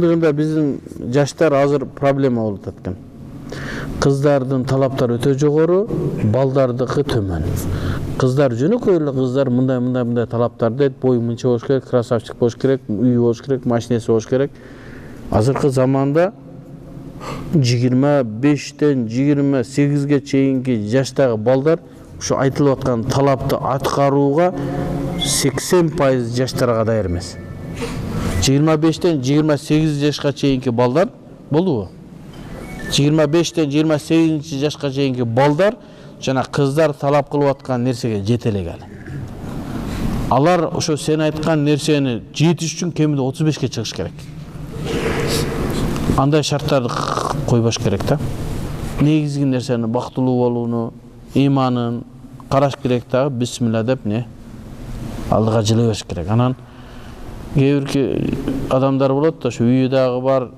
Биздин жаштар азыр проблема болуп аткан. Кыздардын талаптары өтө жогору, балдардыкы төмөн. Кыздар жөнөкөй эле кыздар мындай талаптарды дейт, бою мынча болуш керек, красавчик болуш керек, үйү болуш керек, машинеси болуш керек. Азыркы заманда 25-тен 28-ге чейинки жаштагы балдар ушу айтылып аткан талапты аткарууга 80% жаштарга даяр эмес. 25-тен 28 жашка чейинки балдар болдубу? 25-тен 28 жашка чейинки балдар жана кыздар талап кылып аткан нерсеге жете элек али. Алар ошо сен айткан нерсени жетиш үчүн кеминде 35-ке чыгыш керек. Андай шарттарды койбош керек да. Негизги нерсени бактылуу болууну, иманын караш керек да, бисмилла деп алдыга жылай бериш керек. Анан кээ адамдар болот да, ошо үйү дагы бар,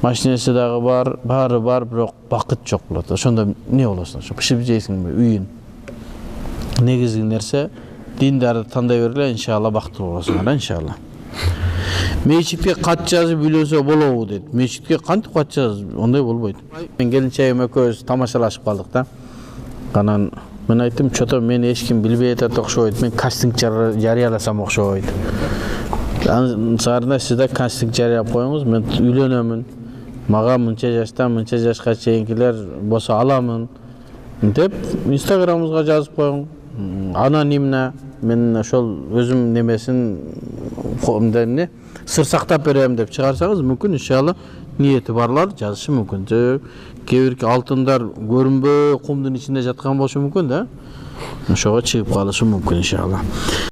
машинеси дагы бар, баары бар, бирок бакыт жок болот. Ошондо эмне болосуң? Ошо бишип жейсиңби үйүн? Негизги нерсе диндарды тандай бергиле, иншалла бактылуу болосуңар, иншалла. Мечитке кат жазып үйлөнсө болобу дейт. Мечитке кантип кат жазып? Ондай болбойт. Мен келинчегим экөөбүз тамашалашып калдык да. Анан мен айттым, чото мени эч ким билбей атат окшойт. Мен кастинг жарыяласам окшойт. Саарда сиз да кастинг жарыялап коюңуз. Мен үйлөнөмүн. Мага мынча жаштан мынча жашка чейинкилер болсо аламын деп Инстаграмыбызга жазып коюң. Анонимно мен ошол өзүм немесин сыр сактап берем деп чыгарсаңыз мүмкүн, иншалла ниети барлар жазышы мүмкүн. Кээ бирки алтындар көрүнбөй кумдун ичинде жаткан болушу мүмкүн да. Ошого чыгып калышы мүмкүн, иншалла.